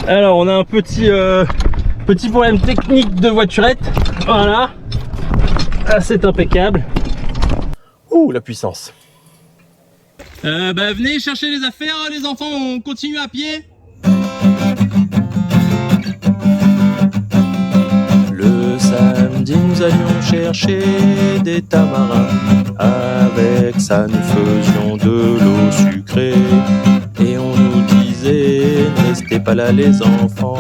Alors on a un petit problème technique de voiturette. Voilà. Ah, c'est impeccable. Ouh, la puissance. Venez chercher les affaires, les enfants, on continue à pied. Le samedi, nous allions chercher des tamarins. Avec ça, nous faisions de l'eau sucrée. Et on nous disait, ne restez pas là les enfants.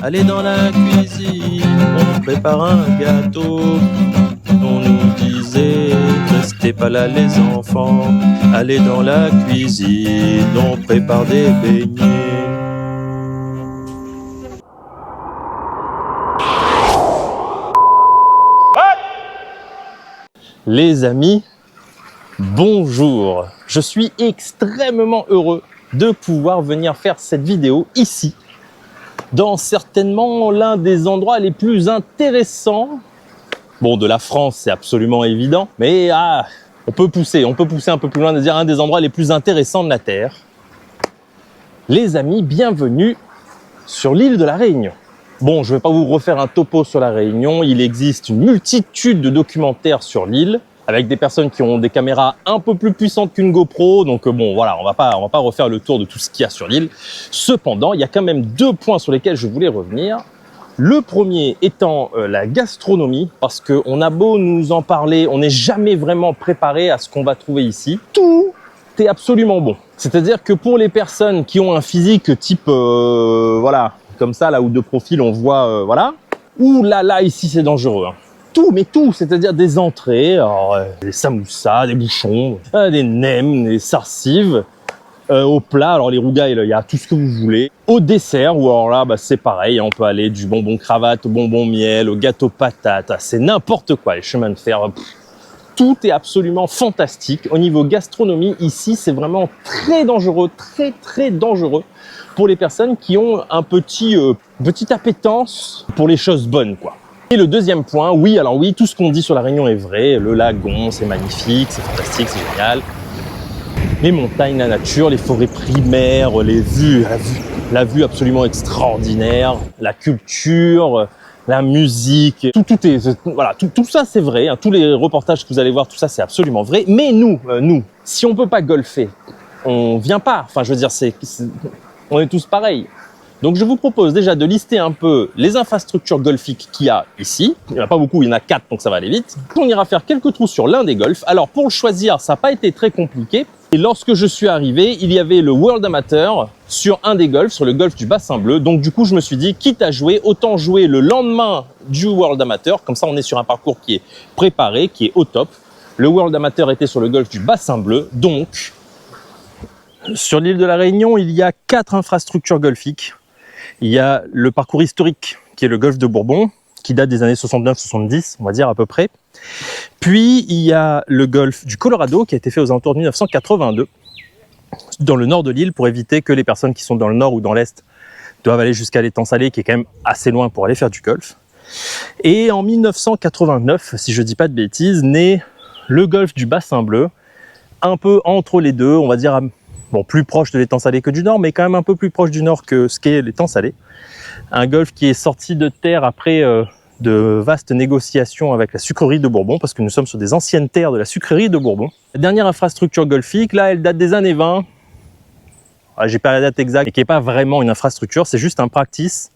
Allez dans la cuisine, on prépare un gâteau. On nous disait, ne restez pas là les enfants. Allez dans la cuisine, on prépare des beignets. Les amis, bonjour. Je suis extrêmement heureux de pouvoir venir faire cette vidéo ici, dans certainement l'un des endroits les plus intéressants. Bon, de la France, c'est absolument évident, mais on peut pousser un peu plus loin, de dire un des endroits les plus intéressants de la Terre. Les amis, bienvenue sur l'île de la Réunion. Bon, je ne vais pas vous refaire un topo sur la Réunion, il existe une multitude de documentaires sur l'île, avec des personnes qui ont des caméras un peu plus puissantes qu'une GoPro, donc bon, voilà, on va pas refaire le tour de tout ce qu'il y a sur l'île. Cependant, il y a quand même deux points sur lesquels je voulais revenir. Le premier étant la gastronomie, parce qu'on a beau nous en parler, on n'est jamais vraiment préparé à ce qu'on va trouver ici. Tout est absolument bon. C'est-à-dire que pour les personnes qui ont un physique type, voilà, comme ça, là où de profil on voit, voilà, ouh là, ici c'est dangereux. Hein. Tout, mais tout, c'est-à-dire des entrées, alors, des samoussas, des bouchons, des nems, des sarsives. Au plat, alors les rougails, il y a tout ce que vous voulez. Au dessert, ou alors là, c'est pareil, on peut aller du bonbon cravate au bonbon miel, au gâteau patate, c'est n'importe quoi, les chemins de fer. Tout est absolument fantastique. Au niveau gastronomie, ici, c'est vraiment très dangereux, très dangereux pour les personnes qui ont un petite appétence pour les choses bonnes, quoi. Et le deuxième point, oui, tout ce qu'on dit sur la Réunion est vrai. Le lagon, c'est magnifique, c'est fantastique, c'est génial. Les montagnes, la nature, les forêts primaires, les vues, la vue absolument extraordinaire, la culture, la musique, tout ça c'est vrai, hein, tous les reportages que vous allez voir, tout ça c'est absolument vrai. Mais nous, si on peut pas golfer, on vient pas. Enfin, je veux dire, on est tous pareils. Donc je vous propose déjà de lister un peu les infrastructures golfiques qu'il y a ici. Il n'y en a pas beaucoup, il y en a 4, donc ça va aller vite. On ira faire quelques trous sur l'un des golfs. Alors pour le choisir, ça n'a pas été très compliqué. Et lorsque je suis arrivé, il y avait le World Amateur sur un des golfs, sur le golf du Bassin Bleu. Donc du coup, je me suis dit, quitte à jouer, autant jouer le lendemain du World Amateur. Comme ça, on est sur un parcours qui est préparé, qui est au top. Le World Amateur était sur le golf du Bassin Bleu. Donc, sur l'île de la Réunion, il y a 4 infrastructures golfiques. Il y a le parcours historique, qui est le golfe de Bourbon, qui date des années 69-70, on va dire à peu près. Puis, il y a le golfe du Colorado, qui a été fait aux alentours de 1982, dans le nord de l'île, pour éviter que les personnes qui sont dans le nord ou dans l'est doivent aller jusqu'à l'étang salé, qui est quand même assez loin pour aller faire du golf. Et en 1989, si je ne dis pas de bêtises, naît le golfe du Bassin Bleu, un peu entre les deux, on va dire, bon, plus proche de l'étang salé que du nord, mais quand même un peu plus proche du nord que ce qu'est l'étang salé. Un golfe qui est sorti de terre après de vastes négociations avec la sucrerie de Bourbon, parce que nous sommes sur des anciennes terres de la sucrerie de Bourbon. La dernière infrastructure golfique, là, elle date des années 20. J'ai pas la date exacte, mais qui n'est pas vraiment une infrastructure, c'est juste un practice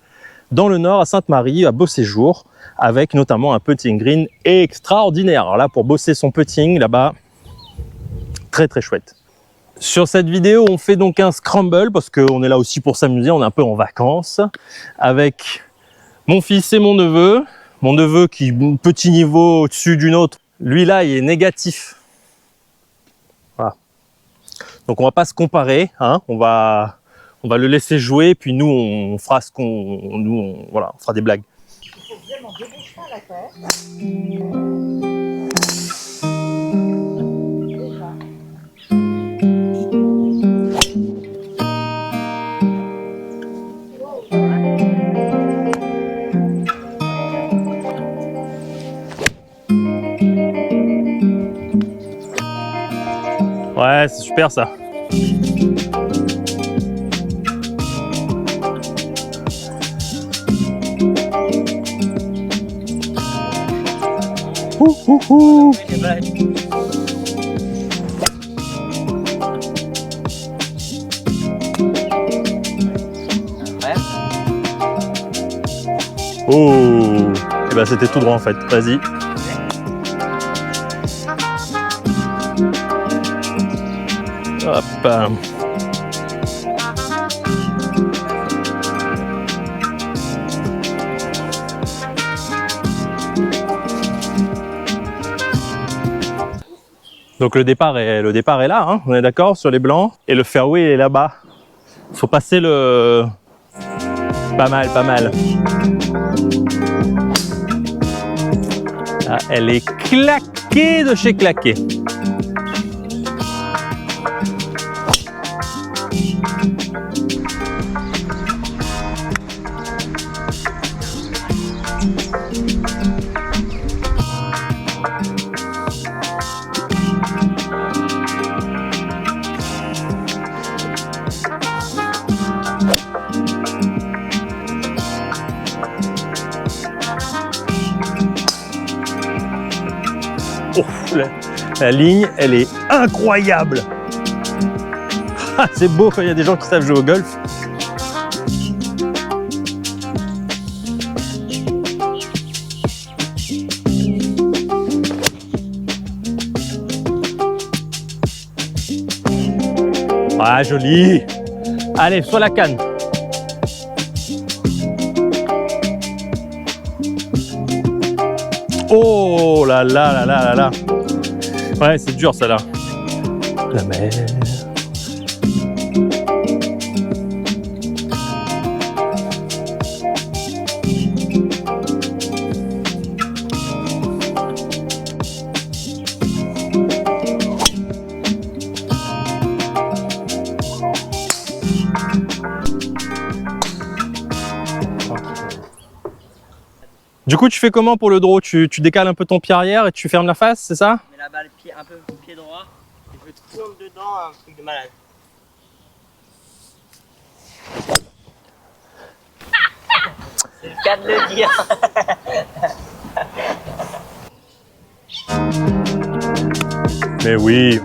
dans le nord, à Sainte-Marie, à Beauséjour, avec notamment un putting green extraordinaire. Alors là, pour bosser son putting, là-bas, très chouette. Sur cette vidéo, on fait donc un scramble, parce qu'on est là aussi pour s'amuser, on est un peu en vacances, avec mon fils et mon neveu. Mon neveu qui, petit niveau au-dessus d'une autre, lui là, il est négatif. Voilà. Donc on va pas se comparer, hein. On va le laisser jouer, puis nous, on fera ce qu'on... Voilà, on fera des blagues. Il faut vraiment déboucher la terre. Ouais, c'est super ça. Ouh. Oh, et ben c'était tout droit en fait. Vas-y. Hop. Donc le départ est là, hein, on est d'accord sur les blancs. Et le fairway est là-bas. Faut passer le... Pas mal, pas mal. Ah, elle est claquée de chez claquée. Oh, la ligne, elle est incroyable. Ah, c'est beau quand il y a des gens qui savent jouer au golf. Ah, joli. Allez, sur la canne. Oh là là là là là là. Ouais, c'est dur ça là. La mer. Du coup, tu fais comment pour le draw? Tu décales un peu ton pied arrière et tu fermes la face, c'est ça? Je mets la balle un peu pied droit et je tourne dedans un truc de malade. C'est le cas de le dire. Mais oui.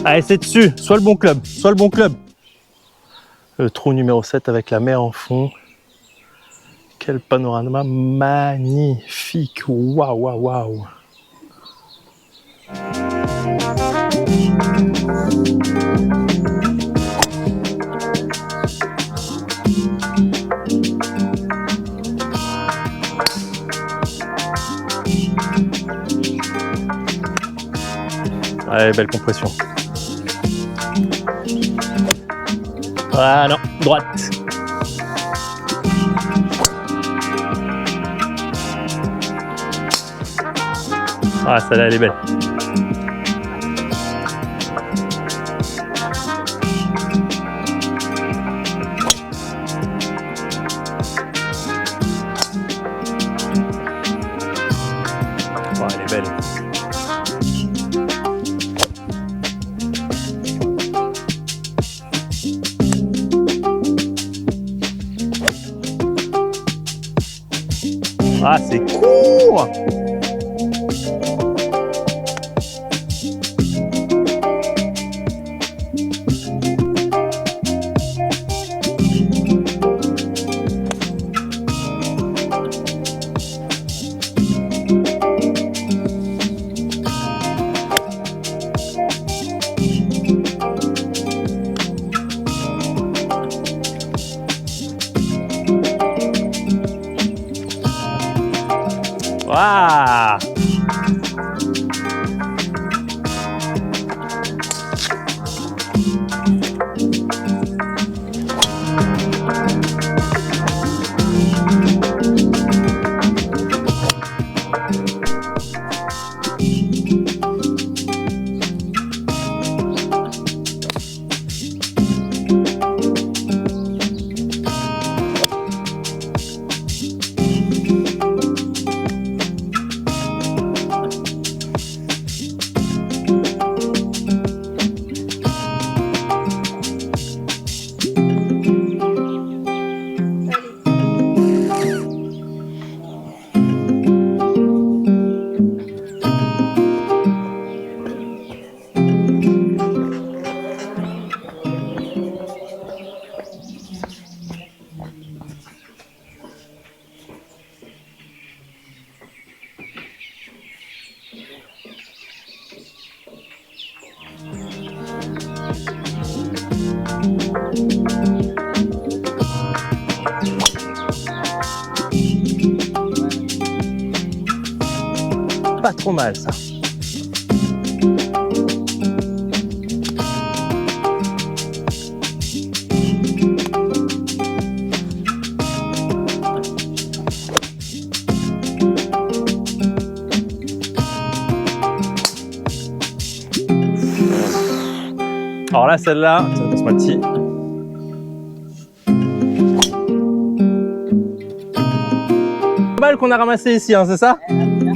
Allez, c'est dessus, soit le bon club, soit le bon club. Le trou numéro 7 avec la mer en fond. Quel panorama magnifique. Waouh, waouh, waouh. Allez, belle compression. Ah non, droite. Ah, celle-là, elle est belle. Oh, elle est belle. Ah, c'est court! Waouh! pas trop mal ça. Alors là, celle-là, passe-moi le petit. Pas mal qu'on a ramassé ici, hein, c'est ça?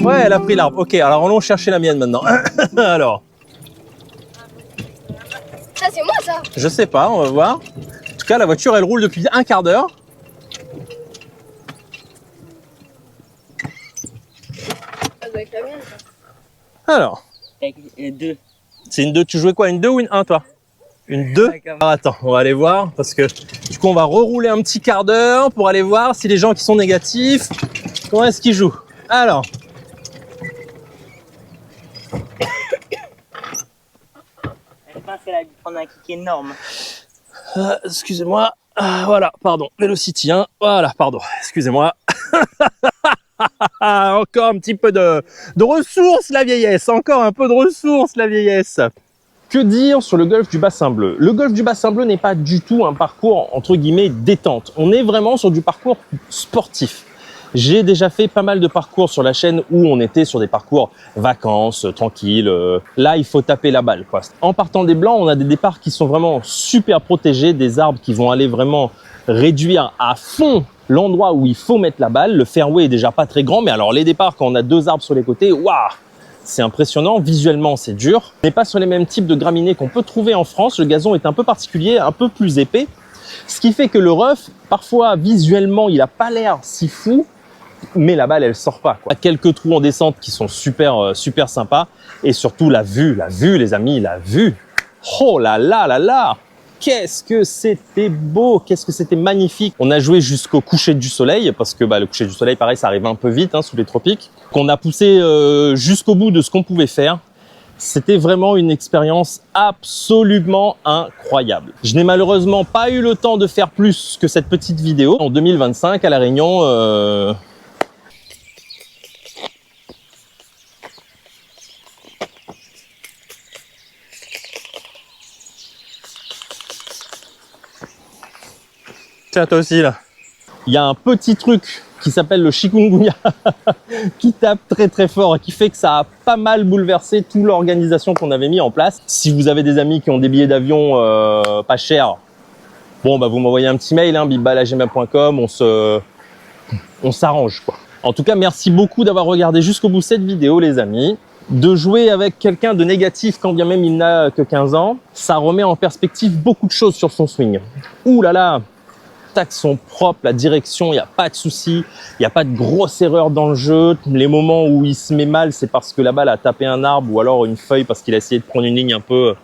Ouais, elle a pris l'arbre. Ok, alors allons chercher la mienne maintenant. Alors. Ça, c'est moi, ça. Je sais pas, on va voir. En tout cas, la voiture, elle roule depuis un quart d'heure. Ça doit être la mienne, ça. Alors, Deux. c'est une 2. Tu jouais quoi? Une 2 ou une 1, toi? Une 2? Alors, attends, on va aller voir parce que du coup, on va rerouler un petit quart d'heure pour aller voir si les gens qui sont négatifs, comment est-ce qu'ils jouent. Alors. Je pense qu'elle a dû prendre un kick énorme. Excusez-moi. Voilà, pardon. Velocity 1. Voilà, pardon. Excusez-moi. Encore un petit peu de ressources, la vieillesse. Encore un peu de ressources, la vieillesse. Que dire sur le golf du Bassin Bleu? Le golf du Bassin Bleu n'est pas du tout un parcours entre guillemets détente. On est vraiment sur du parcours sportif. J'ai déjà fait pas mal de parcours sur la chaîne où on était sur des parcours vacances, tranquilles. Là, il faut taper la balle, quoi. En partant des blancs, on a des départs qui sont vraiment super protégés, des arbres qui vont aller vraiment réduire à fond l'endroit où il faut mettre la balle. Le fairway est déjà pas très grand, mais alors les départs, quand on a 2 arbres sur les côtés, waouh! C'est impressionnant, visuellement c'est dur. On n'est pas sur les mêmes types de graminées qu'on peut trouver en France. Le gazon est un peu particulier, un peu plus épais. Ce qui fait que le rough, parfois visuellement, il n'a pas l'air si fou, mais la balle, elle sort pas, quoi. Quelques trous en descente qui sont super sympas. Et surtout la vue, les amis, la vue. Oh là là là là! Qu'est-ce que c'était beau, qu'est-ce que c'était magnifique. On a joué jusqu'au coucher du soleil, parce que le coucher du soleil, pareil, ça arrive un peu vite sous les tropiques. Qu'on a poussé jusqu'au bout de ce qu'on pouvait faire. C'était vraiment une expérience absolument incroyable. Je n'ai malheureusement pas eu le temps de faire plus que cette petite vidéo. En 2025, à La Réunion... Tiens, toi aussi, là. Il y a un petit truc qui s'appelle le chikungunya qui tape très très fort et qui fait que ça a pas mal bouleversé toute l'organisation qu'on avait mis en place. Si vous avez des amis qui ont des billets d'avion pas chers, bon, vous m'envoyez un petit mail, bibal@gmail.com, on s'arrange, quoi. En tout cas, merci beaucoup d'avoir regardé jusqu'au bout cette vidéo, les amis. De jouer avec quelqu'un de négatif, quand bien même il n'a que 15 ans, ça remet en perspective beaucoup de choses sur son swing. Ouh là là! Sont propres, la direction, il n'y a pas de souci, il n'y a pas de grosse erreur dans le jeu. Les moments où il se met mal, c'est parce que la balle a tapé un arbre ou alors une feuille parce qu'il a essayé de prendre une ligne un peu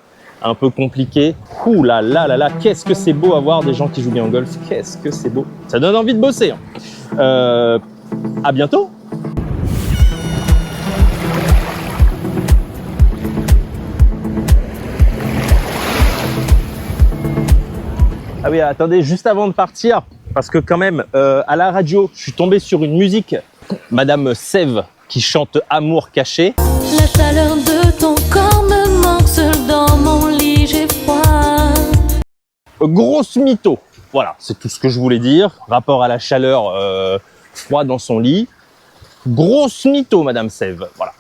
compliquée. Ouh là là là là, qu'est-ce que c'est beau à voir des gens qui jouent bien au golf, qu'est-ce que c'est beau. Ça donne envie de bosser. À bientôt. Ah oui, attendez, juste avant de partir, parce que quand même, à la radio, je suis tombé sur une musique, Madame Sève, qui chante Amour caché. La chaleur de ton corps me manque, seul dans mon lit, j'ai froid. Grosse mytho. Voilà, c'est tout ce que je voulais dire. Rapport à la chaleur, froid dans son lit. Grosse mytho, Madame Sève. Voilà.